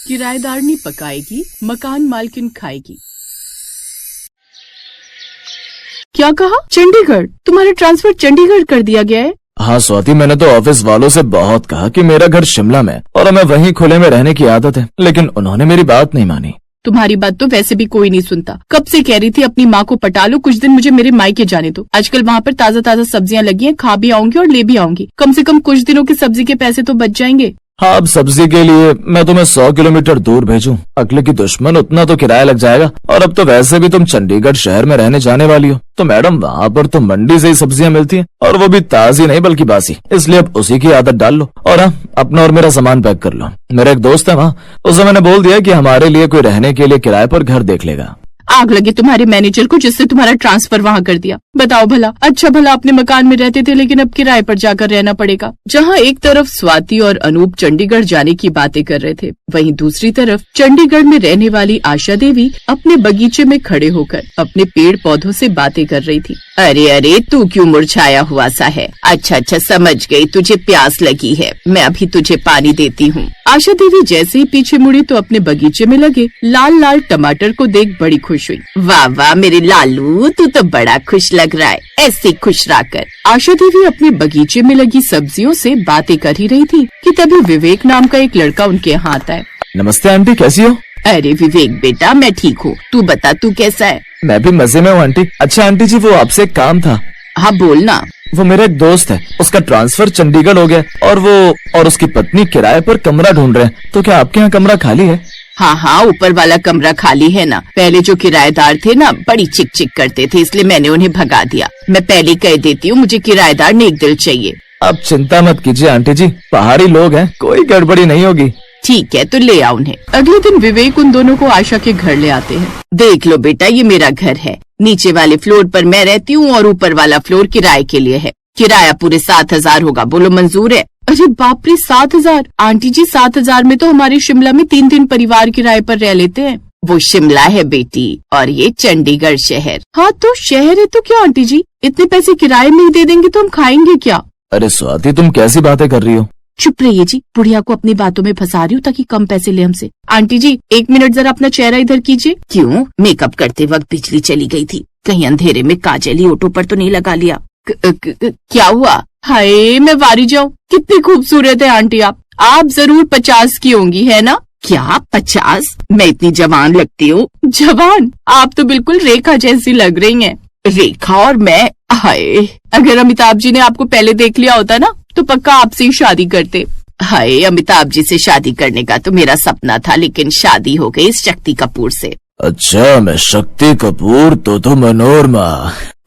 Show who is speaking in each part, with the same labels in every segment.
Speaker 1: किराएदारनी पकाएगी, मकान मालकिन खाएगी। क्या कहा? चंडीगढ़? तुम्हारा ट्रांसफर चंडीगढ़ कर दिया गया है?
Speaker 2: हाँ स्वाति, मैंने तो ऑफिस वालों से बहुत कहा कि मेरा घर शिमला में और हमें वहीं खुले में रहने की आदत है, लेकिन उन्होंने मेरी बात नहीं मानी।
Speaker 1: तुम्हारी बात तो वैसे भी कोई नहीं सुनता। कब से कह रही थी अपनी माँ को पटा लो, कुछ दिन मुझे मेरे मायके जाने दो। आजकल वहाँ पर ताज़ा ताज़ा सब्जियाँ लगी हैं, खा भी आऊंगी और ले भी आऊंगी। कम से कम कुछ दिनों की सब्जी के पैसे तो बच जाएंगे।
Speaker 2: हाँ, अब सब्जी के लिए मैं तुम्हें 100 किलोमीटर दूर भेजूं, अगले की दुश्मन, उतना तो किराया लग जाएगा। और अब तो वैसे भी तुम चंडीगढ़ शहर में रहने जाने वाली हो, तो मैडम वहाँ पर तो मंडी से ही सब्जियाँ मिलती हैं, और वो भी ताजी नहीं बल्कि बासी। इसलिए अब उसी की आदत डाल लो और हाँ, अपना और मेरा सामान पैक कर लो। मेरा एक दोस्त है वहाँ, उसे मैंने बोल दिया कि हमारे लिए कोई रहने के लिए किराए पर घर देख लेगा।
Speaker 1: आग लगी तुम्हारे मैनेजर को जिससे तुम्हारा ट्रांसफर वहाँ कर दिया। बताओ भला, अच्छा भला अपने मकान में रहते थे, लेकिन अब किराए पर जाकर रहना पड़ेगा। जहाँ एक तरफ स्वाति और अनूप चंडीगढ़ जाने की बातें कर रहे थे, वहीं दूसरी तरफ चंडीगढ़ में रहने वाली आशा देवी अपने बगीचे में खड़े होकर अपने पेड़ पौधों से बातें कर रही थी। अरे अरे, तू क्यों मुरझाया हुआ सा है? अच्छा, समझ गई, तुझे प्यास लगी है, मैं अभी तुझे पानी देती हूँ। आशा देवी जैसे ही पीछे मुड़ी तो अपने बगीचे में लगे लाल लाल टमाटर को देख बड़ी खुश हुई। वाह वाह मेरे लालू, तू तो बड़ा खुश लग रहा है, ऐसे खुश रहकर। आशा देवी अपने बगीचे में लगी सब्जियों से बातें कर ही रही थी कि तभी विवेक नाम का एक लड़का उनके यहाँ आता है।
Speaker 2: नमस्ते आंटी, कैसी हो?
Speaker 1: अरे विवेक बेटा, मैं ठीक हूँ, तू बता तू कैसा है?
Speaker 2: मैं भी मजे में हूँ आंटी। अच्छा आंटी जी, वो आपसे एक काम था।
Speaker 1: हाँ बोलना।
Speaker 2: वो मेरा एक दोस्त है, उसका ट्रांसफर चंडीगढ़ हो गया और उसकी पत्नी किराए पर कमरा ढूंढ रहे हैं, तो क्या आपके यहाँ कमरा खाली है?
Speaker 1: हाँ, ऊपर वाला कमरा खाली है ना। पहले जो किराएदार थे ना, बड़ी चिक चिक करते थे, इसलिए मैंने उन्हें भगा दिया। मैं पहले कह देती हूँ, मुझे किराएदार नेक दिल चाहिए।
Speaker 2: आप चिंता मत कीजिए आंटी जी, पहाड़ी लोग हैं, कोई गड़बड़ी नहीं होगी।
Speaker 1: ठीक है, तो ले आओ उन्हें। अगले दिन विवेक उन दोनों को आशा के घर ले आते हैं। देख लो बेटा, ये मेरा घर है। नीचे वाले फ्लोर पर मैं रहती हूँ और ऊपर वाला फ्लोर किराए के लिए है। किराया पूरे 7,000 होगा, बोलो मंजूर है? अरे बाप रे, 7,000? आंटी जी 7,000 में तो हमारे शिमला में 3 परिवार किराए पर रह लेते हैं। वो शिमला है बेटी, और ये चंडीगढ़ शहर। हाँ तो शहर है तो क्या आंटी जी, इतने पैसे किराए में ही दे देंगे तो हम खाएंगे क्या?
Speaker 2: अरे स्वाति, तुम कैसी बातें कर रही हो?
Speaker 1: चुप रहिए जी, बुढ़िया को अपनी बातों में फंसा रही हूँ ताकि कम पैसे ले हमसे। आंटी जी 1 मिनट जरा अपना चेहरा इधर कीजिए। क्यों? मेकअप करते वक्त बिजली चली गई थी, कहीं अंधेरे में काजल ही ऑटो पर तो नहीं लगा लिया? क्या हुआ? हाय मैं वारी जाऊँ, कितनी खूबसूरत है आंटी आप जरूर 50 की होंगी, है ना? क्या 50? मैं इतनी जवान लगती हूँ? जवान? आप तो बिल्कुल रेखा जैसी लग रही हैं। रेखा और मैं? हाय, अगर अमिताभ जी ने आपको पहले देख लिया होता ना, तो पक्का आपसे ही शादी करते। हाय, अमिताभ जी से शादी करने का तो मेरा सपना था, लेकिन शादी हो गई शक्ति कपूर से।
Speaker 2: अच्छा, मैं शक्ति कपूर तो मनोरमा।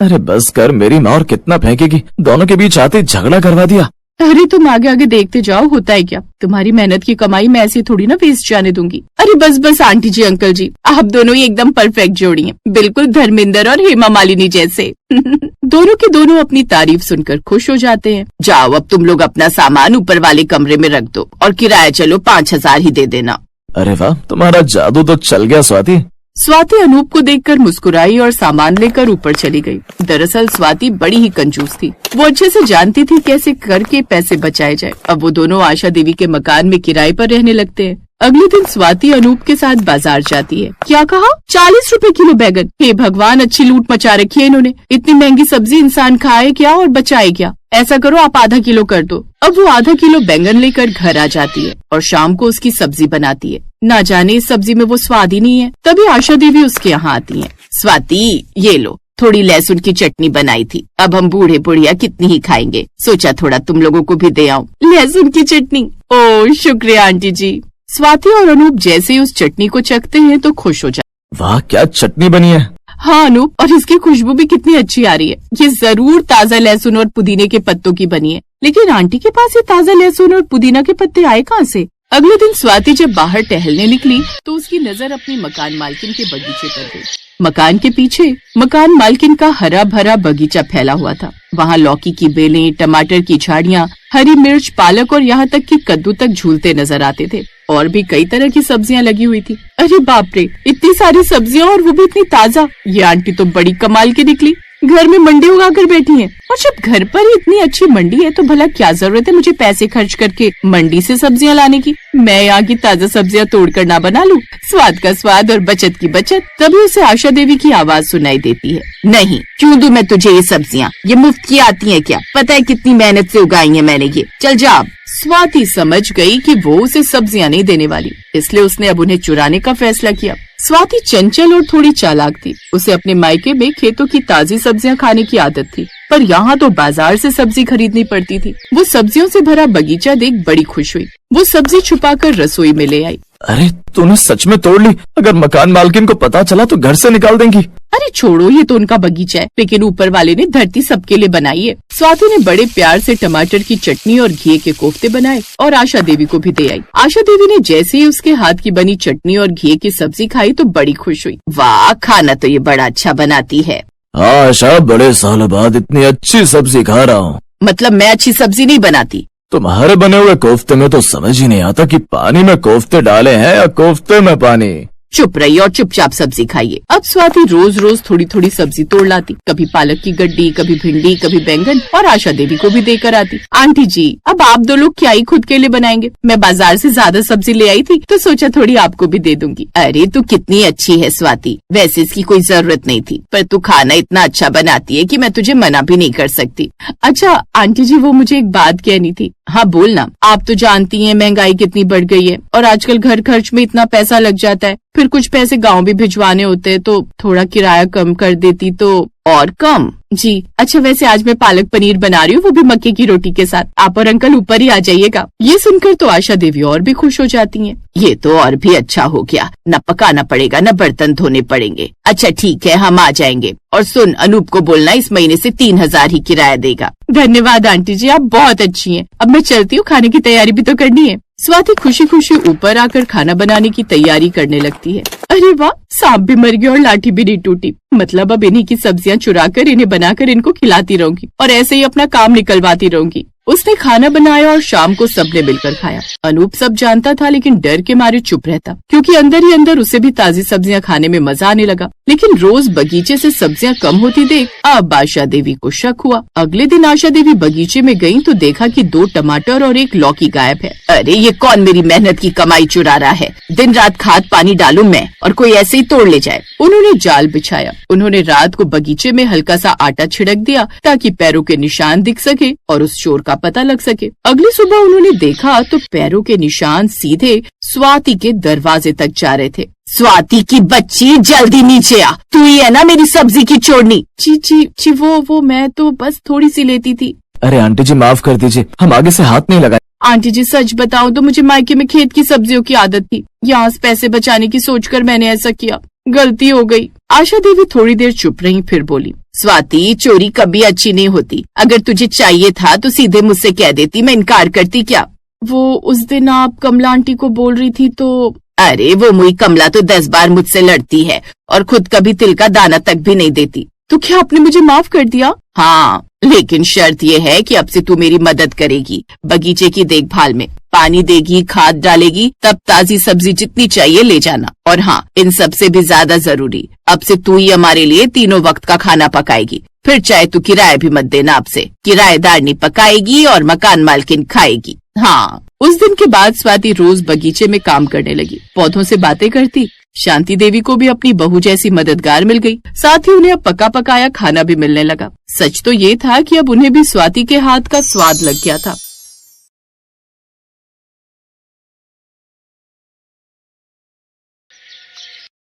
Speaker 2: अरे बस कर, मेरी माँ और कितना फेंकेगी, दोनों के बीच आते झगड़ा करवा दिया।
Speaker 1: अरे तुम आगे आगे देखते जाओ, होता है क्या? तुम्हारी मेहनत की कमाई मैं ऐसे थोड़ी ना वेस्ट जाने दूंगी। अरे बस आंटी जी अंकल जी, आप दोनों ही एकदम परफेक्ट जोड़ी हैं, बिल्कुल धर्मेंद्र और हेमा मालिनी जैसे। दोनों के दोनों अपनी तारीफ सुनकर खुश हो जाते हैं। जाओ अब तुम लोग अपना सामान ऊपर वाले कमरे में रख दो और किराया चलो 5,000 ही दे देना।
Speaker 2: अरे वाह, तुम्हारा जादू तो चल गया स्वाति।
Speaker 1: स्वाति अनूप को देखकर मुस्कुराई और सामान लेकर ऊपर चली गई। दरअसल स्वाति बड़ी ही कंजूस थी, वो अच्छे से जानती थी कैसे करके पैसे बचाए जाए। अब वो दोनों आशा देवी के मकान में किराए पर रहने लगते हैं। अगले दिन स्वाति अनूप के साथ बाजार जाती है। क्या कहा? 40 रुपए किलो बैगन? हे भगवान, अच्छी लूट मचा रखी है इन्होंने। इतनी महंगी सब्जी इंसान खाए क्या और बचाए क्या? ऐसा करो, आप आधा किलो कर दो। अब वो आधा किलो बैंगन लेकर घर आ जाती है और शाम को उसकी सब्जी बनाती है। ना जाने इस सब्जी में वो स्वाद ही नहीं है। तभी आशा देवी उसके यहाँ आती है। स्वाति ये लो, थोड़ी लहसुन की चटनी बनाई थी, अब हम बूढ़े बुढ़िया कितनी ही खाएंगे, सोचा थोड़ा तुम लोगों को भी दे आऊं। लहसुन की चटनी? ओह शुक्रिया आंटी जी। स्वाति और अनूप जैसे ही उस चटनी को चखते हैं तो खुश हो जाते।
Speaker 2: वाह, क्या चटनी बनी है।
Speaker 1: हाँ अनूप, और इसकी खुशबू भी कितनी अच्छी आ रही है। ये जरूर ताज़ा लहसुन और पुदीने के पत्तों की बनी है। लेकिन आंटी के पास ये ताज़ा लहसुन और पुदीना के पत्ते आए कहाँ से? अगले दिन स्वाति जब बाहर टहलने निकली तो उसकी नजर अपनी मकान मालकिन के बगीचे पर गई। मकान के पीछे मकान मालकिन का हरा भरा बगीचा फैला हुआ था। वहाँ लौकी की बेलें, टमाटर की झाड़ियाँ, हरी मिर्च, पालक और यहाँ तक कि कद्दू तक झूलते नजर आते थे। और भी कई तरह की सब्जियाँ लगी हुई थी। अरे बाप रे, इतनी सारी सब्जियाँ और वो भी इतनी ताज़ा। ये आंटी तो बड़ी कमाल की निकली। घर में मंडी उगा कर बैठी हैं। और जब घर पर ही इतनी अच्छी मंडी है तो भला क्या जरूरत है मुझे पैसे खर्च करके मंडी से सब्जियां लाने की। मैं यहाँ की ताजा सब्जियां तोड़कर ना बना लूं। स्वाद का स्वाद और बचत की बचत। तभी उसे आशा देवी की आवाज सुनाई देती है, नहीं क्यों दूं मैं तुझे ये सब्जियां, ये मुफ्त की आती हैं क्या? पता है कितनी मेहनत से उगाई है मैंने ये, चल जा अब। स्वाति समझ गई कि वो उसे सब्जियां नहीं देने वाली, इसलिए उसने अब उन्हें चुराने का फैसला किया। स्वाति चंचल और थोड़ी चालाक थी। उसे अपने मायके में खेतों की ताजी सब्जियां खाने की आदत थी, पर यहाँ तो बाजार से सब्जी खरीदनी पड़ती थी। वो सब्जियों से भरा बगीचा देख बड़ी खुश हुई। वो सब्जी छुपाकर रसोई में ले आई।
Speaker 2: अरे तूने सच में तोड़ ली? अगर मकान मालकिन को पता चला तो घर से निकाल देंगी।
Speaker 1: अरे छोड़ो, ये तो उनका बगीचा है, लेकिन ऊपर वाले ने धरती सबके लिए बनाई है। स्वाति ने बड़े प्यार से टमाटर की चटनी और घी के कोफ्ते बनाए और आशा देवी को भी दे आई। आशा देवी ने जैसे ही उसके हाथ की बनी चटनी और घी की सब्जी खाई तो बड़ी खुश हुई। वाह, खाना तो ये बड़ा अच्छा बनाती है।
Speaker 2: आशा, बड़े सालों बाद इतनी अच्छी सब्जी खा रहा हूँ।
Speaker 1: मतलब मैं अच्छी सब्जी नहीं बनाती?
Speaker 2: तुम्हारे बने हुए कोफ्ते में तो समझ ही नहीं आता कि पानी में कोफ्ते डाले हैं या कोफ्ते में पानी।
Speaker 1: चुप रहिए और चुपचाप सब्जी खाइए। अब स्वाति रोज रोज थोड़ी थोड़ी सब्जी तोड़ लाती, कभी पालक की गड्डी, कभी भिंडी, कभी बैंगन, और आशा देवी को भी देकर आती। आंटी जी, अब आप दो लोग क्या ही खुद के लिए बनाएंगे? मैं बाजार से ज्यादा सब्जी ले आई थी तो सोचा थोड़ी आपको भी दे दूंगी। अरे तू कितनी अच्छी है स्वाति, वैसे इसकी कोई जरूरत नहीं थी, पर तू खाना इतना अच्छा बनाती है कि मैं तुझे मना भी नहीं कर सकती। अच्छा आंटी जी, वो मुझे एक बात कहनी थी। हाँ बोलना। आप तो जानती हैं महंगाई कितनी बढ़ गई है और आजकल घर खर्च में इतना पैसा लग जाता है, फिर कुछ पैसे गांव भी भिजवाने होते हैं, तो थोड़ा किराया कम कर देती तो। और कम? जी अच्छा, वैसे आज मैं पालक पनीर बना रही हूँ, वो भी मक्के की रोटी के साथ। आप और अंकल ऊपर ही आ जाइएगा। ये सुनकर तो आशा देवी और भी खुश हो जाती हैं। ये तो और भी अच्छा हो गया, न पकाना पड़ेगा न बर्तन धोने पड़ेंगे। अच्छा ठीक है, हम आ जाएंगे। और सुन, अनूप को बोलना इस महीने से 3000 ही किराया देगा। धन्यवाद आंटी जी, आप बहुत अच्छी हैं। अब मैं चलती हूँ, खाने की तैयारी भी तो करनी है। स्वाति खुशी खुशी ऊपर आकर खाना बनाने की तैयारी करने लगती है। अरे वाह, सांप भी मर गया और लाठी भी नहीं टूटी। मतलब अब इन्हीं की सब्जियां चुराकर इन्हें बनाकर इनको खिलाती रहूंगी और ऐसे ही अपना काम निकलवाती रहूंगी। उसने खाना बनाया और शाम को सबने मिलकर खाया। अनूप सब जानता था लेकिन डर के मारे चुप रहता, क्योंकि अंदर ही अंदर उसे भी ताजी सब्जियां खाने में मजा आने लगा। लेकिन रोज बगीचे से सब्जियां कम होती देख अब आशा देवी को शक हुआ। अगले दिन आशा देवी बगीचे में गयी तो देखा कि 2 टमाटर और 1 लौकी गायब है। अरे ये कौन मेरी मेहनत की कमाई चुरा रहा है? दिन रात खाद पानी डालूं मैं और कोई ऐसे ही तोड़ ले जाए। उन्होंने जाल बिछाया। उन्होंने रात को बगीचे में हल्का सा आटा छिड़क दिया ताकि पैरों के निशान दिख सके और उस चोर का पता लग सके। अगली सुबह उन्होंने देखा तो पैरों के निशान सीधे स्वाति के दरवाजे तक जा रहे थे। स्वाति की बच्ची, जल्दी नीचे आ, तू ही है ना मेरी सब्जी की चोरनी? जी वो मैं तो बस थोड़ी सी लेती थी।
Speaker 2: अरे आंटी जी माफ कर दीजिए, हम आगे से हाथ नहीं लगाए।
Speaker 1: आंटी जी सच बताऊं तो मुझे मायके में खेत की सब्जियों की आदत थी, यहाँ से पैसे बचाने की सोचकर मैंने ऐसा किया, गलती हो गई। आशा देवी थोड़ी देर चुप रही, फिर बोली, स्वाति चोरी कभी अच्छी नहीं होती। अगर तुझे चाहिए था तो सीधे मुझसे कह देती, मैं इनकार करती क्या? वो उस दिन आप कमला आंटी को बोल रही थी तो। अरे वो मुई कमला तो 10 बार मुझसे लड़ती है और खुद कभी तिल का दाना तक भी नहीं देती। तो क्या आपने मुझे माफ कर दिया? हाँ, लेकिन शर्त ये है कि अब से तू मेरी मदद करेगी बगीचे की देखभाल में, पानी देगी, खाद डालेगी, तब ताजी सब्जी जितनी चाहिए ले जाना। और हाँ, इन सब से भी ज्यादा जरूरी, अब से तू ही हमारे लिए 3 वक्त का खाना पकाएगी। फिर चाहे तू किराया भी मत देना, अब से किराएदारनी पकाएगी और मकान मालकिन खाएगी। हाँ। उस दिन के बाद स्वाति रोज बगीचे में काम करने लगी, पौधों से बातें करती। शांति देवी को भी अपनी बहू जैसी मददगार मिल गई, साथ ही उन्हें अब पका पकाया खाना भी मिलने लगा। सच तो ये था कि अब उन्हें भी स्वाति के हाथ का स्वाद लग गया था।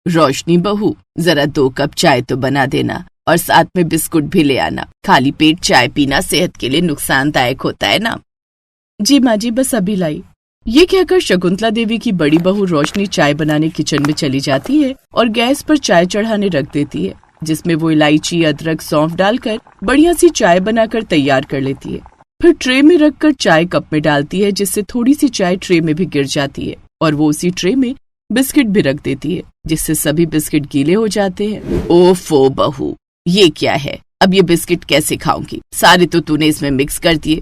Speaker 1: रोशनी बहू, जरा 2 कप चाय तो बना देना और साथ में बिस्कुट भी ले आना। खाली पेट चाय पीना सेहत के लिए नुकसानदायक होता है ना। जी माँ जी, बस अभी लाई। ये कहकर शकुंतला देवी की बड़ी बहू रोशनी चाय बनाने किचन में चली जाती है और गैस पर चाय चढ़ाने रख देती है, जिसमें वो इलायची, अदरक, सौंफ डालकर बढ़िया सी चाय बनाकर तैयार कर लेती है। फिर ट्रे में रखकर चाय कप में डालती है, जिससे थोड़ी सी चाय ट्रे में भी गिर जाती है, और वो उसी ट्रे में बिस्किट भी रख देती है, जिससे सभी बिस्किट गीले हो जाते हैं। ओफो बहू, ये क्या है? अब ये बिस्किट कैसे खाऊंगी? सारे तो तूने इसमें मिक्स कर दिए।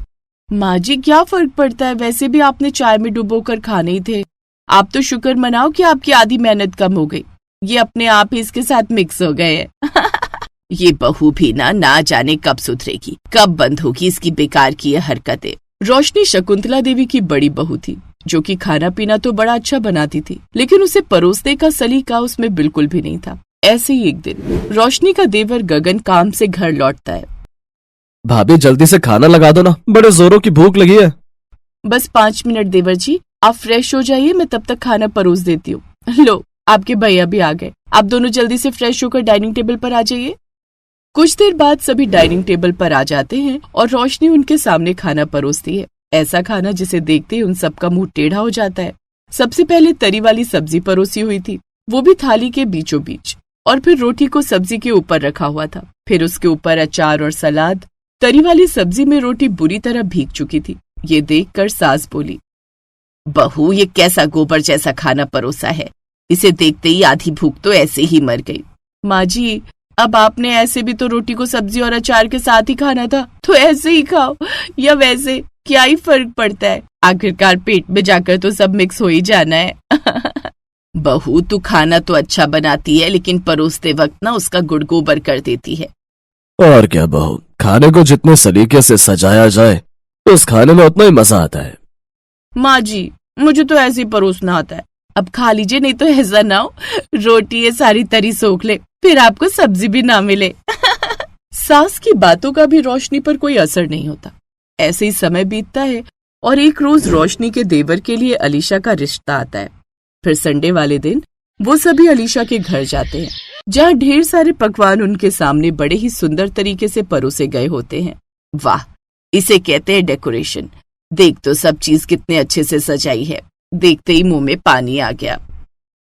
Speaker 1: माँ जी क्या फर्क पड़ता है, वैसे भी आपने चाय में डुबोकर खाने ही थे। आप तो शुक्र मनाओ कि आपकी आधी मेहनत कम हो गई, ये अपने आप ही इसके साथ मिक्स हो गए हैं। ये बहू भी ना जाने कब सुधरेगी, कब बंद होगी इसकी बेकार की ये हरकतें। रोशनी शकुंतला देवी की बड़ी बहू थी, जो कि खाना पीना तो बड़ा अच्छा बनाती थी, लेकिन उसे परोसने का सलीका उसमें बिल्कुल भी नहीं था। ऐसे ही एक दिन रोशनी का देवर गगन काम से घर लौटता है।
Speaker 2: भाभी जल्दी से खाना लगा दो ना, बड़े जोरों की भूख लगी है।
Speaker 1: बस 5 मिनट देवर जी, आप फ्रेश हो जाइए, मैं तब तक खाना परोस देती हूँ। लो, आपके भैया भी आ गए, आप दोनों जल्दी से फ्रेश होकर डाइनिंग टेबल पर आ जाइए। कुछ देर बाद सभी डाइनिंग टेबल पर आ जाते हैं और रोशनी उनके सामने खाना परोसती है। ऐसा खाना जिसे देखते ही उन सबका मुंह टेढ़ा हो जाता है। सबसे पहले तरी वाली सब्जी परोसी हुई थी, वो भी थाली के बीचों बीच, और फिर रोटी को सब्जी के ऊपर रखा हुआ था। फिर उसके ऊपर अचार और सलाद। तरी वाली सब्जी में रोटी बुरी तरह भीग चुकी थी। ये देखकर सास बोली, बहू ये कैसा गोबर जैसा खाना परोसा है, इसे देखते ही आधी भूख तो ऐसे ही मर गई। माँ जी, अब आपने ऐसे भी तो रोटी को सब्जी और अचार के साथ ही खाना था, तो ऐसे ही खाओ या वैसे, क्या ही फर्क पड़ता है, आखिरकार पेट में जाकर तो सब मिक्स हो ही जाना है। बहू तू खाना तो अच्छा बनाती है, लेकिन परोसते वक्त ना उसका गुड़ गोबर कर देती है।
Speaker 2: और क्या बहू, खाने को जितने सलीके से सजाया जाए उस खाने में उतना ही मजा आता है।
Speaker 1: माँ जी, मुझे तो ऐसे ही परोसना आता है, अब खा लीजिए, नहीं तो ऐसा ना हो रोटी ये सारी तरी सोख ले, फिर आपको सब्जी भी ना मिले। सास की बातों का भी रोशनी पर कोई असर नहीं होता। ऐसे ही समय बीतता है और एक रोज रोशनी के देवर के लिए अलीशा का रिश्ता आता है। फिर संडे वाले दिन वो सभी अलीशा के घर जाते हैं, जहाँ ढेर सारे पकवान उनके सामने बड़े ही सुंदर तरीके से परोसे गए होते हैं। वाह, इसे कहते हैं डेकोरेशन। देख तो सब चीज कितने अच्छे से सजाई है। देखते ही मुंह में पानी आ गया।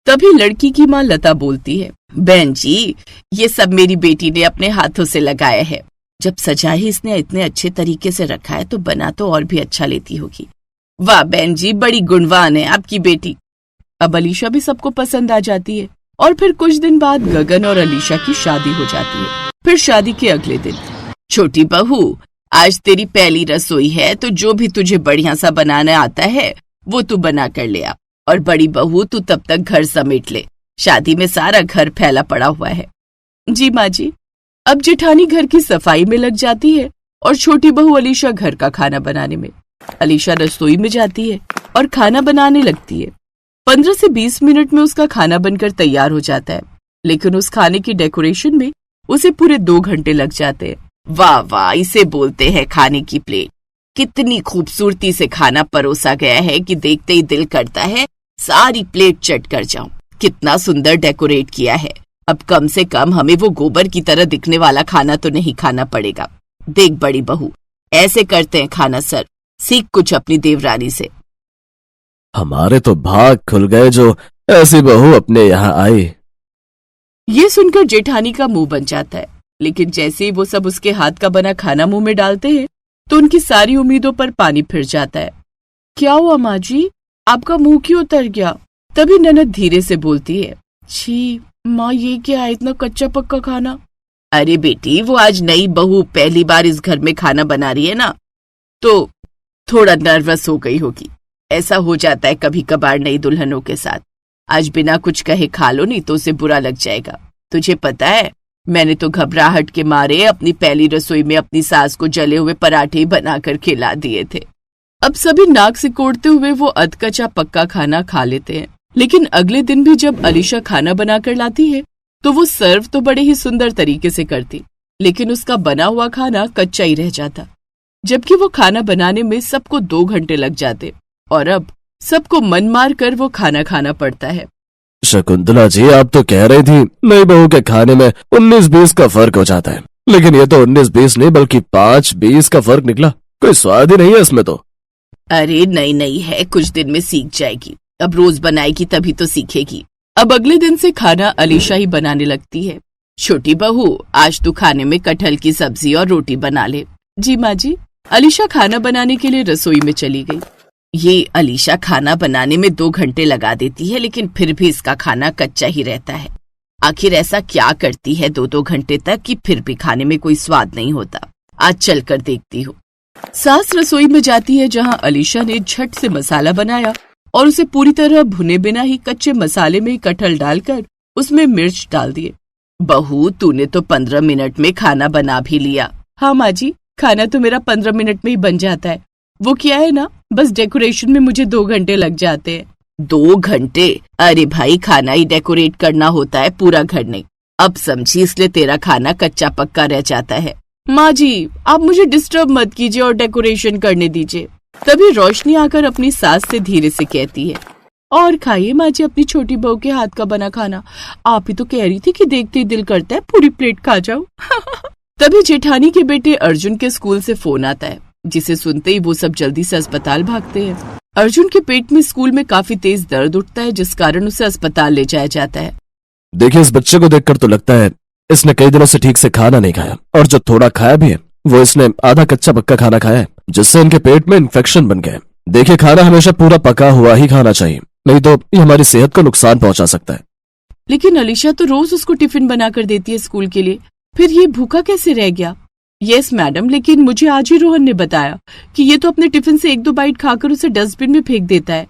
Speaker 1: तभी लड़की की माँ लता बोलती है, बहन जी ये सब मेरी बेटी ने अपने हाथों से लगाया है, जब सजा ही इसने इतने अच्छे तरीके से रखा है तो बना तो और भी अच्छा लेती होगी। वाह बहन जी, बड़ी गुणवान है आपकी बेटी। अब अलीशा भी सबको पसंद आ जाती है और फिर कुछ दिन बाद गगन और अलीशा की शादी हो जाती है। फिर शादी के अगले दिन, छोटी बहू आज तेरी पहली रसोई है, तो जो भी तुझे बढ़िया सा बनाना आता है वो तू बना कर ले आ, और बड़ी बहू तू तब तक घर समेट ले, शादी में सारा घर फैला पड़ा हुआ है। जी माँ जी। अब जेठानी घर की सफाई में लग जाती है और छोटी बहू अलीशा घर का खाना बनाने में। अलीशा रसोई में जाती है और खाना बनाने लगती है। 15 से 20 मिनट में उसका खाना बनकर तैयार हो जाता है, लेकिन उस खाने की डेकोरेशन में उसे पूरे 2 घंटे लग जाते हैं। वाह वाह, इसे बोलते हैं खाने की प्लेट। कितनी खूबसूरती से खाना परोसा गया है कि देखते ही दिल करता है सारी प्लेट चट कर जाऊं। कितना सुंदर डेकोरेट किया है। अब कम से कम हमें वो गोबर की तरह दिखने वाला खाना तो नहीं खाना पड़ेगा। देख बड़ी बहू, ऐसे करते हैं खाना सर, सीख कुछ अपनी देवरानी से।
Speaker 2: हमारे तो भाग खुल गए जो ऐसी बहू अपने यहाँ आई।
Speaker 1: ये सुनकर जेठानी का मुंह बन जाता है, लेकिन जैसे ही वो सब उसके हाथ का बना खाना मुंह में डालते हैं तो उनकी सारी उम्मीदों पर पानी फिर जाता है। क्या हुआ माँ जी, आपका मुंह क्यों उतर गया? तभी ननद धीरे से बोलती है, छी माँ, ये क्या है इतना कच्चा पक्का खाना? अरे बेटी, वो आज नई बहू पहली बार इस घर में खाना बना रही है ना, तो थोड़ा नर्वस हो गई होगी। ऐसा हो जाता है कभी कभार नई दुल्हनों के साथ। आज बिना कुछ कहे खा लो, नहीं तो उसे बुरा लग जाएगा। तुझे पता है, मैंने तो घबराहट के मारे अपनी पहली रसोई में अपनी सास को जले हुए पराठे बनाकर खिला दिए थे। अब सभी नाक सिकोड़ते हुए वो अधकच्चा पक्का खाना खा लेते हैं, लेकिन अगले दिन भी जब अलीशा खाना बनाकर लाती है तो वो सर्व तो बड़े ही सुंदर तरीके से करती, लेकिन उसका बना हुआ खाना कच्चा ही रह जाता, जबकि वो खाना बनाने में सबको 2 घंटे लग जाते और अब सबको मन मार कर वो खाना खाना पड़ता है।
Speaker 2: शकुंतला जी, आप तो कह रही थी नई बहू के खाने में 19-20 का फर्क हो जाता है, लेकिन ये तो 19-20 नहीं बल्कि 5-20 का फर्क निकला। कोई स्वाद ही नहीं है इसमें तो।
Speaker 1: अरे नहीं है, कुछ दिन में सीख जाएगी। अब रोज बनाएगी तभी तो सीखेगी। अब अगले दिन से खाना अलीशा ही बनाने लगती है। छोटी बहू, आज तू खाने में कटहल की सब्जी और रोटी बना ले। जी माँ जी। अलीशा खाना बनाने के लिए रसोई में चली गई। ये अलीशा खाना बनाने में 2 घंटे लगा देती है, लेकिन फिर भी इसका खाना कच्चा ही रहता है। आखिर ऐसा क्या करती है 2-2 घंटे तक कि फिर भी खाने में कोई स्वाद नहीं होता? आज चल कर देखती हूँ। सास रसोई में जाती है, जहाँ अलीशा ने झट से मसाला बनाया और उसे पूरी तरह भुने बिना ही कच्चे मसाले में कटहल डालकर उसमें मिर्च डाल दिए बहू, तूने तो 15 मिनट में खाना बना भी लिया। हाँ माँ जी, खाना तो मेरा 15 मिनट में ही बन जाता है। वो क्या है ना, बस डेकोरेशन में मुझे 2 घंटे लग जाते हैं। 2 घंटे? अरे भाई, खाना ही डेकोरेट करना होता है, पूरा घर नहीं। अब समझी, इसलिए तेरा खाना कच्चा पक्का रह जाता है। माँ जी, आप मुझे डिस्टर्ब मत कीजिए और डेकोरेशन करने दीजिए। तभी रोशनी आकर अपनी सास से धीरे से कहती है, और खाइए माँ जी अपनी छोटी बहू के हाथ का बना खाना। आप ही तो कह रही थी कि देखते ही दिल करता है पूरी प्लेट खा जाओ। तभी जेठानी के बेटे अर्जुन के स्कूल से फोन आता है, जिसे सुनते ही वो सब जल्दी से अस्पताल भागते हैं। अर्जुन के पेट में स्कूल में काफी तेज दर्द उठता है, जिस कारण उसे अस्पताल ले जाया जाता है।
Speaker 2: देखिए, इस बच्चे को देखकर तो लगता है इसने कई दिनों से ठीक से खाना नहीं खाया, और जो थोड़ा खाया भी है वो इसने आधा कच्चा पक्का खाना खाया है, जिससे इनके पेट में इन्फेक्शन बन गया। देखिए, खाना हमेशा पूरा पका हुआ ही खाना चाहिए, नहीं तो ये हमारी सेहत को नुकसान पहुंचा सकता है।
Speaker 1: लेकिन अलीशा तो रोज उसको टिफिन बना कर देती है स्कूल के लिए, फिर ये भूखा कैसे रह गया? यस मैडम, लेकिन मुझे आज ही रोहन ने बताया कि ये तो अपने टिफिन से 1-2 बाइट खाकर उसे डस्टबिन में फेंक देता है।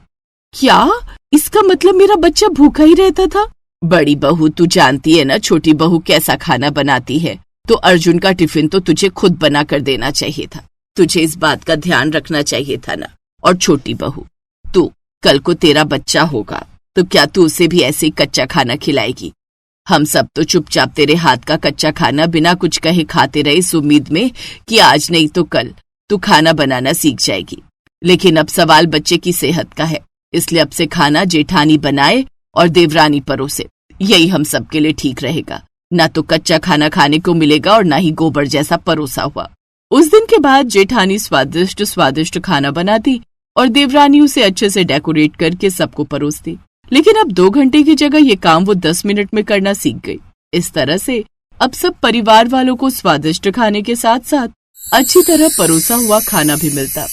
Speaker 1: क्या? इसका मतलब मेरा बच्चा भूखा ही रहता था? बड़ी बहू, तू जानती है ना छोटी बहू कैसा खाना बनाती है, तो अर्जुन का टिफिन तो तुझे खुद बना कर देना चाहिए था। तुझे इस बात का ध्यान रखना चाहिए था ना। और छोटी बहू, तू कल को तेरा बच्चा होगा तो क्या तू उसे भी ऐसे ही कच्चा खाना खिलाएगी? हम सब तो चुपचाप तेरे हाथ का कच्चा खाना बिना कुछ कहे खाते रहे, इस उम्मीद में कि आज नहीं तो कल तू खाना बनाना सीख जाएगी। लेकिन अब सवाल बच्चे की सेहत का है, इसलिए अब से खाना जेठानी बनाए और देवरानी परोसे। यही हम सबके लिए ठीक रहेगा। ना तो कच्चा खाना खाने को मिलेगा और ना ही गोबर जैसा परोसा हुआ। उस दिन के बाद जेठानी स्वादिष्ट स्वादिष्ट खाना बनाती और देवरानी उसे अच्छे से डेकोरेट करके सबको परोसती। लेकिन अब 2 घंटे की जगह ये काम वो 10 मिनट में करना सीख गई। इस तरह से अब सब परिवार वालों को स्वादिष्ट खाने के साथ साथ अच्छी तरह परोसा हुआ खाना भी मिलता।